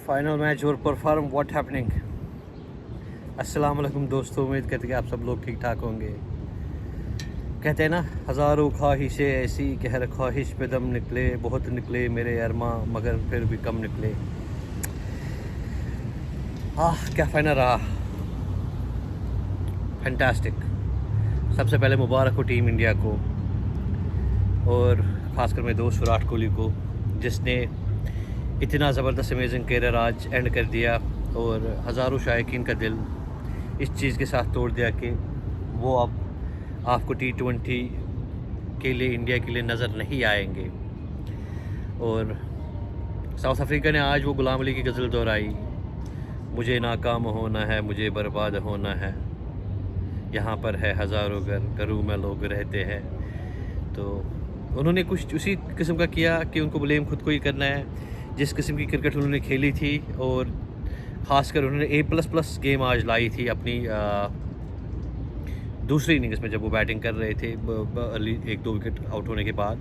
Final match और perform what happening. अस्सलाम वालेकुम दोस्तों, उम्मीद करते हैं कि आप सब लोग ठीक ठाक होंगे। कहते हैं ना, हज़ारों ख्वाहिशें ऐसी कि हर ख्वाहिश पे दम निकले, बहुत निकले मेरे अरमा मगर फिर भी कम निकले। क्या फाइनल रहा, फैंटास्टिक। सबसे पहले मुबारक हो टीम इंडिया को और ख़ासकर मेरे दोस्त विराट कोहली को, जिसने इतना ज़बरदस्त अमेजिंग कैरियर आज एंड कर दिया और हज़ारों शायकीन का दिल इस चीज़ के साथ तोड़ दिया कि वो अब आपको T20 के लिए इंडिया के लिए नज़र नहीं आएंगे। और साउथ अफ्रीका ने आज वो गुलाम अली की गज़ल दोहराई, मुझे नाकाम होना है, मुझे बर्बाद होना है, यहाँ पर है हज़ारों घरों में लोग रहते हैं। तो उन्होंने कुछ उसी किस्म का किया कि उनको ब्लेम खुद को ही करना है, जिस किस्म की क्रिकेट उन्होंने खेली थी। और ख़ासकर उन्होंने A++ गेम आज लाई थी अपनी दूसरी इनिंग्स में, जब वो बैटिंग कर रहे थे अर्ली 1-2 विकेट आउट होने के बाद।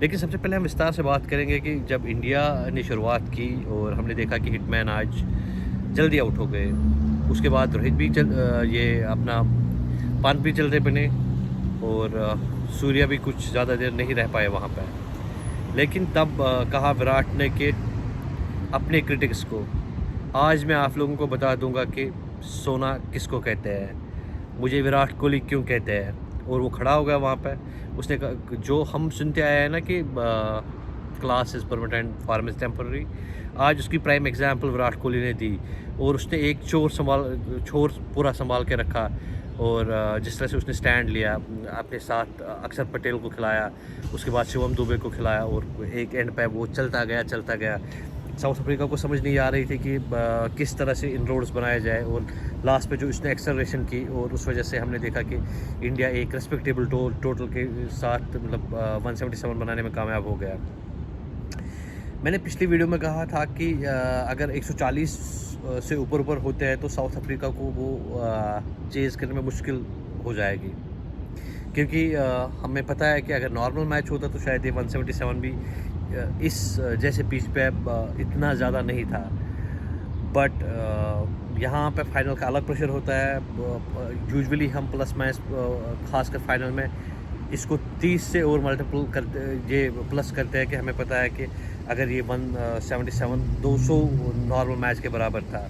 लेकिन सबसे पहले हम विस्तार से बात करेंगे कि जब इंडिया ने शुरुआत की और हमने देखा कि हिटमैन आज जल्दी आउट हो गए, उसके बाद रोहित भी ये अपना पंत भी चलते बने और सूर्या भी कुछ ज़्यादा देर नहीं रह पाए वहाँ पर। लेकिन तब कहा विराट ने कि अपने क्रिटिक्स को, आज मैं आप लोगों को बता दूंगा कि सोना किसको कहते हैं, मुझे विराट कोहली क्यों कहते हैं। और वो खड़ा हो गया वहाँ पर। उसने कहा, जो हम सुनते आए हैं ना कि class is permanent, form is temporary, आज उसकी प्राइम एग्जांपल विराट कोहली ने दी। और उसने एक छोर पूरा संभाल के रखा और जिस तरह से उसने स्टैंड लिया, अपने साथ अक्षर पटेल को खिलाया, उसके बाद शिवम दुबे को खिलाया और एक एंड पे वो चलता गया। साउथ अफ्रीका को समझ नहीं आ रही थी कि किस तरह से इनरोड्स बनाया जाए और लास्ट पे जो इसने एक्सेलरेशन की, और उस वजह से हमने देखा कि इंडिया एक रिस्पेक्टेबल टोटल के साथ मतलब 177 बनाने में कामयाब हो गया। मैंने पिछली वीडियो में कहा था कि अगर 140 से ऊपर होते हैं तो साउथ अफ्रीका को वो चेज़ करने में मुश्किल हो जाएगी, क्योंकि हमें पता है कि अगर नॉर्मल मैच होता तो शायद ये 177 भी इस जैसे पिच पे इतना ज़्यादा नहीं था। बट यहाँ पे फाइनल का अलग प्रेशर होता है। यूजुअली हम प्लस मैच खासकर फाइनल में इसको 30 से और मल्टीपल करते, ये प्लस करते हैं कि हमें पता है कि अगर ये 177 200 नॉर्मल मैच के बराबर था।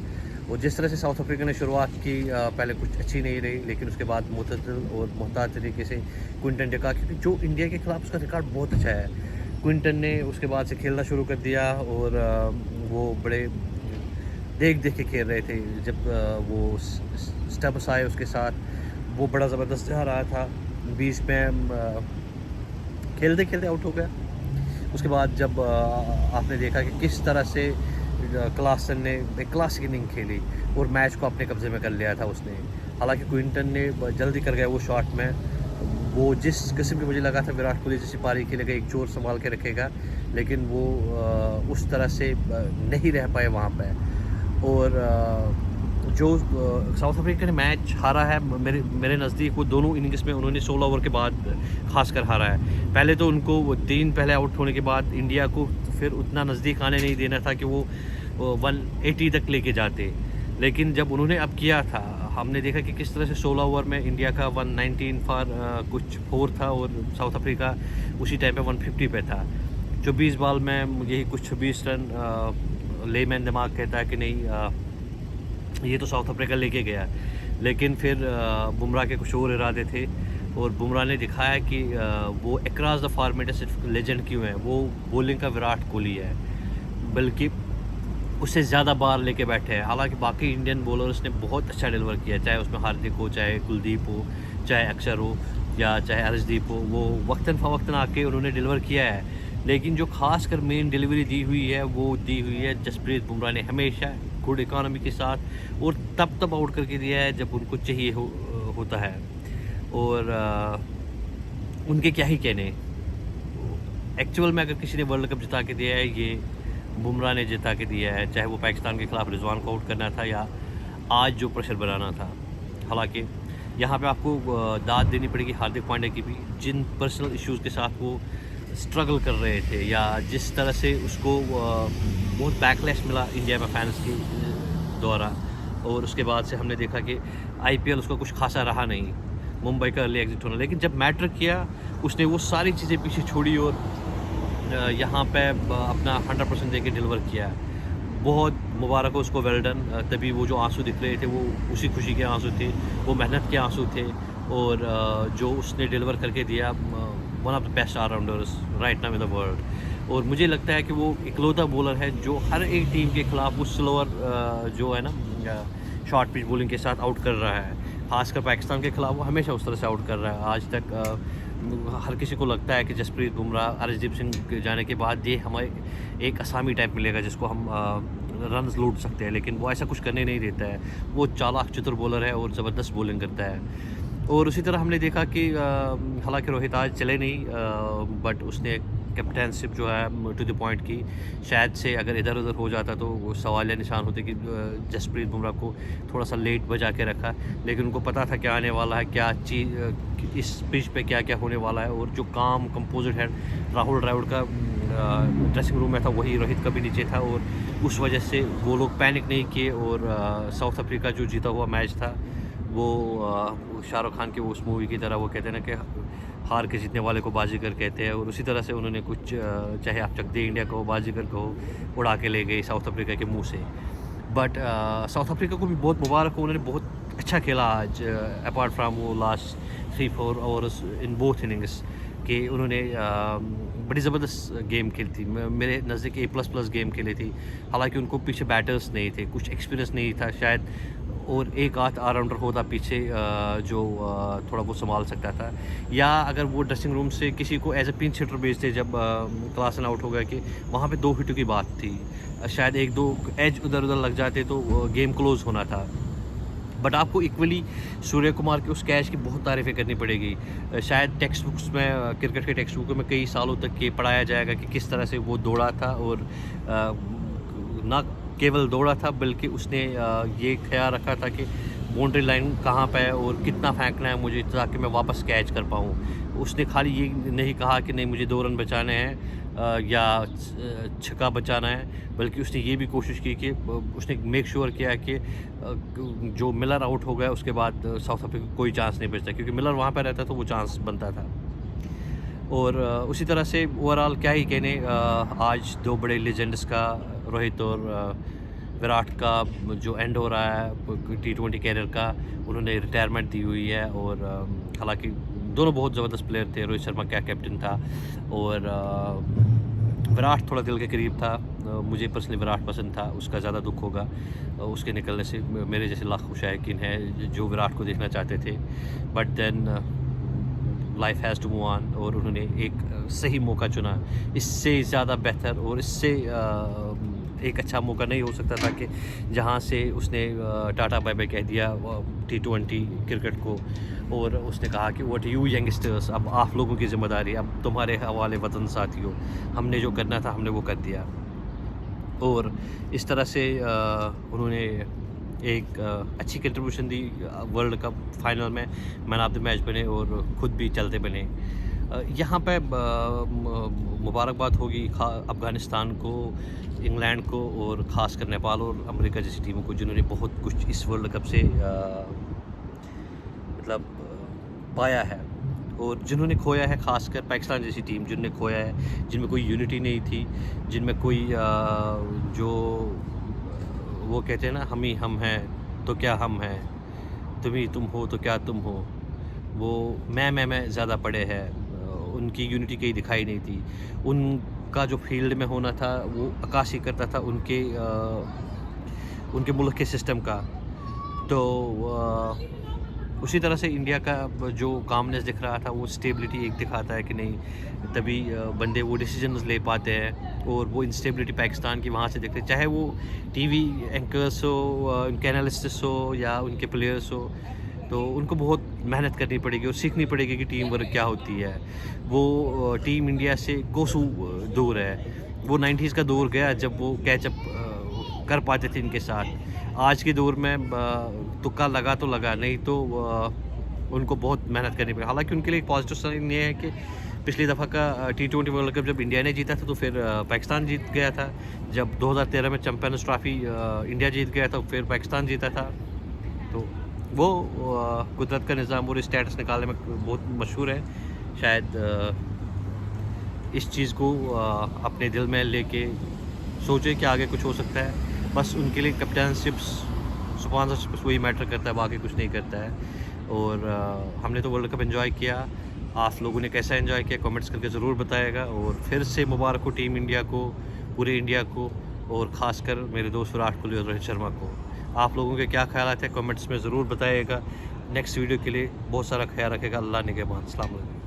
और जिस तरह से साउथ अफ्रीका ने शुरुआत की, पहले कुछ अच्छी नहीं रही, लेकिन उसके बाद मुतदल और मोहताज तरीके से क्विंटन डिकॉक, क्योंकि जो इंडिया के खिलाफ उसका रिकॉर्ड बहुत अच्छा है, क्विंटन ने उसके बाद से खेलना शुरू कर दिया। और वो बड़े देख के खेल रहे थे। जब वो स्टम्प्स आए उसके साथ, वो बड़ा ज़बरदस्त जा रहा था। बीच में खेलते आउट हो गया। उसके बाद जब आपने देखा कि किस तरह से क्लासन ने एक क्लासिक इनिंग खेली और मैच को अपने कब्जे में कर लिया था उसने। हालांकि क्विंटन ने जल्दी कर गया वो शॉट में, वो जिस किस्म की मुझे लगा था विराट कोहली जैसी पारी खेलेगा, एक चोर संभाल के रखेगा, लेकिन वो उस तरह से नहीं रह पाए वहाँ पे। और जो साउथ अफ्रीका ने मैच हारा है, मेरे नज़दीक वो दोनों इनिंग्स में उन्होंने 16 ओवर के बाद खासकर हारा है। पहले तो उनको 3 पहले आउट होने के बाद इंडिया को फिर उतना नज़दीक आने नहीं देना था कि वो 180 तक लेके जाते। लेकिन जब उन्होंने अब किया था, हमने देखा कि किस तरह से 16 ओवर में इंडिया का 119 फॉर कुछ 4 था और साउथ अफ्रीका उसी टाइम पे 150 पे था। 24 बॉल में यही कुछ 26 रन लेमैन दिमाग कहता है कि नहीं, ये तो साउथ अफ्रीका लेके गया। लेकिन फिर बुमराह के कुछ और इरादे थे और बुमराह ने दिखाया कि वो अक्रॉस द फॉर्मेट सिर्फ लेजेंड क्यों है, वो बॉलिंग का विराट कोहली है, बल्कि उससे ज़्यादा बार लेके बैठे हैं। हालांकि बाकी इंडियन बॉलर्स ने बहुत अच्छा डिलीवर किया, चाहे उसमें हार्दिक हो, चाहे कुलदीप हो, चाहे अक्षर हो या चाहे अर्शदीप हो, वो वक्तन फ़वक्तन आके उन्होंने डिलीवर किया है। लेकिन जो खास कर मेन डिलीवरी दी हुई है वो दी हुई है जसप्रीत बुमराह ने, हमेशा गुड इकॉनमी के साथ, और तब आउट करके दिया है जब उनको चाहिए होता है। और उनके क्या ही कहने, एक्चुअल में अगर किसी ने वर्ल्ड कप जिता के दिया है, ये बुमराह ने जिता के दिया है, चाहे वो पाकिस्तान के खिलाफ रिजवान को आउट करना था या आज जो प्रेशर बनाना था। हालांकि यहाँ पे आपको दाद देनी पड़ेगी हार्दिक पांड्या की भी, जिन पर्सनल इश्यूज़ के साथ वो स्ट्रगल कर रहे थे या जिस तरह से उसको बहुत बैकलैश मिला इंडिया में फैंस की द्वारा, और उसके बाद से हमने देखा कि आईपीएल उसका कुछ खासा रहा नहीं, मुंबई का अर्ली एग्जिट होना। लेकिन जब मैटर किया उसने वो सारी चीज़ें पीछे छोड़ी और यहाँ पे अपना 100% देके डिलीवर किया। बहुत मुबारक हो उसको, वेल डन। तभी वो जो आंसू दिख रहे थे वो उसी खुशी के आंसू थे, वो मेहनत के आंसू थे, और जो उसने डिलीवर करके दिया, one of the best allrounders right now in the world. और मुझे लगता है कि वो इकलौता बॉलर है जो हर एक टीम के खिलाफ वो स्लोअर जो है ना शॉर्ट पिच बॉलिंग के साथ आउट कर रहा है। खासकर पाकिस्तान के खिलाफ वो हमेशा उस तरह से आउट कर रहा है। आज तक हर किसी को लगता है कि जसप्रीत बुमराह, अर्शदीप सिंह के जाने के बाद ये हमें एक असामी टाइप मिलेगा जिसको हम रन्स लूट सकते हैं, लेकिन वो ऐसा कुछ करने नहीं देता है। वो चालाक चतुर बॉलर है और ज़बरदस्त बॉलिंग करता है। और उसी तरह हमने देखा कि हालांकि रोहित आज चले नहीं, बट उसने कैप्टनशिप जो है टू द पॉइंट की। शायद से अगर इधर उधर हो जाता तो वो सवाल या निशान होते कि जसप्रीत बुमराह को थोड़ा सा लेट बजा के रखा, लेकिन उनको पता था क्या आने वाला है, क्या चीज़ इस पिच पे क्या क्या होने वाला है। और जो काम कंपोजिट है राहुल द्रविड़ का ड्रेसिंग रूम में था, वही रोहित का भी नीचे था, और उस वजह से वो लोग पैनिक नहीं किए। और साउथ अफ्रीका जो जीता हुआ मैच था वो शाहरुख खान के उस मूवी की तरह, वो कहते हैं ना कि हार के जीतने वाले को बाजीगर कहते हैं, और उसी तरह से उन्होंने कुछ चाहे आप चक दे इंडिया को, बाजीगर को उड़ा के ले गए साउथ अफ्रीका के मुंह से। बट साउथ अफ्रीका को भी बहुत मुबारक हो, उन्होंने बहुत अच्छा खेला आज, अपार्ट फ्राम वो last 3-4 overs in both innings कि उन्होंने बड़ी ज़बरदस्त गेम खेली थी। मेरे नज़दीक A++ गेम खेली थी। हालांकि उनको पीछे बैटर्स नहीं थे, कुछ एक्सपीरियंस नहीं था शायद, और एक आध ऑलराउंडर होता पीछे जो थोड़ा बहुत संभाल सकता था, या अगर वो ड्रेसिंग रूम से किसी को एज ए पिंच हिटर भेजते जब क्लासन आउट हो गया कि वहाँ पे 2 हिटों की बात थी, शायद 1-2 एज उधर उधर लग जाते तो गेम क्लोज होना था। बट आपको इक्वली सूर्य कुमार के उस कैच की बहुत तारीफ़ें करनी पड़ेगी। शायद टेक्स्ट बुक्स में, क्रिकेट के टेक्स्ट बुक में कई सालों तक ये पढ़ाया जाएगा कि किस तरह से वो दौड़ा था, और ना केवल दौड़ा था बल्कि उसने ये ख्याल रखा था कि बाउंड्री लाइन कहाँ पे है और कितना फेंकना है मुझे ताकि मैं वापस कैच कर पाऊँ। उसने खाली ये नहीं कहा कि नहीं मुझे 2 रन बचाने हैं या छक्का बचाना है, बल्कि उसने ये भी कोशिश की कि उसने मेक श्योर किया कि जो मिलर आउट हो गया उसके बाद साउथ अफ्रीका को कोई चांस नहीं बचता, क्योंकि मिलर वहाँ पर रहता तो वो चांस बनता था। और उसी तरह से ओवरऑल क्या ही कहने, आज 2 बड़े लेजेंड्स का, रोहित और विराट का जो एंड हो रहा है T20 कैरियर का, उन्होंने रिटायरमेंट दी हुई है। और हालांकि दोनों बहुत ज़बरदस्त प्लेयर थे। रोहित शर्मा क्या कैप्टन था, और विराट थोड़ा दिल के करीब था। मुझे पर्सनली विराट पसंद था, उसका ज़्यादा दुख होगा उसके निकलने से। मेरे जैसे लाखों शायकीन हैं जो विराट को देखना चाहते थे, but then life has to move on, और उन्होंने एक सही मौका चुना। इससे ज़्यादा बेहतर और इससे एक अच्छा मौका नहीं हो सकता था कि जहां से उसने टाटा बाय बाय कह दिया T20 क्रिकेट को, और उसने कहा कि व्हाट यू यंगस्टर्स, अब आप लोगों की ज़िम्मेदारी, अब तुम्हारे हवाले वतन साथियों, हमने जो करना था हमने वो कर दिया। और इस तरह से उन्होंने एक अच्छी कंट्रीब्यूशन दी। वर्ल्ड कप फाइनल में मैन ऑफ द मैच बने और ख़ुद भी चलते बने। यहाँ पे मुबारकबाद होगी अफ़गानिस्तान को, इंग्लैंड को, और ख़ासकर नेपाल और अमेरिका जैसी टीमों को, जिन्होंने बहुत कुछ इस वर्ल्ड कप से मतलब पाया है, और जिन्होंने खोया है, ख़ासकर पाकिस्तान जैसी टीम जिन्होंने खोया है, जिनमें कोई यूनिटी नहीं थी, जिनमें कोई जो वो कहते हैं ना, हम ही हम हैं तो क्या हम हैं, तुम ही तुम हो तो क्या तुम हो, वो मैं ज़्यादा पड़े हैं। उनकी यूनिटी कहीं दिखाई नहीं थी। उनका जो फील्ड में होना था वो अक्कासी करता था उनके मुल्क के सिस्टम का। तो उसी तरह से इंडिया का जो कामनेस दिख रहा था वो स्टेबिलिटी एक दिखाता है कि नहीं, तभी बंदे वो डिसीजंस ले पाते हैं। और वो इंस्टेबिलिटी पाकिस्तान की वहाँ से दिखते, चाहे वो टीवी एंकर्स हो, उनके एनालिस्ट्स हो या उनके प्लेयर्स हो, तो उनको बहुत मेहनत करनी पड़ेगी और सीखनी पड़ेगी कि टीम वर्क क्या होती है। वो टीम इंडिया से कोसों दूर है। वो 90s का दौर गया जब वो कैचअप कर पाते थे इनके साथ। आज के दौर में तुक्का लगा तो लगा, नहीं तो उनको बहुत मेहनत करनी पड़ेगी। हालांकि उनके लिए एक पॉजिटिव साइन ये है कि पिछली दफ़ा का T20 वर्ल्ड कप जब इंडिया ने जीता था तो फिर पाकिस्तान जीत गया था। जब 2013 में चैम्पियंस ट्रॉफ़ी इंडिया जीत गया था फिर पाकिस्तान जीता था। तो वो कुदरत का निज़ाम और स्टेटस निकालने में बहुत मशहूर है। शायद इस चीज़ को अपने दिल में लेके सोचे कि आगे कुछ हो सकता है। बस उनके लिए कैप्टनशिप्स, स्पॉन्सरशिप्स वही मैटर करता है, बाकी कुछ नहीं करता है। और हमने तो वर्ल्ड कप एंजॉय किया। आप लोगों ने कैसा एंजॉय किया कमेंट्स करके ज़रूर बताइएगा। और फिर से मुबारक हो टीम इंडिया को, पूरे इंडिया को, और ख़ासकर मेरे दोस्त विराट कोहली और रोहित शर्मा को। आप लोगों के क्या ख्याल हैं कमेंट्स में ज़रूर बताइएगा। नेक्स्ट वीडियो के लिए बहुत सारा ख्याल रखेगा। अल्लाह निगहबान। अस्सलाम वालेकुम।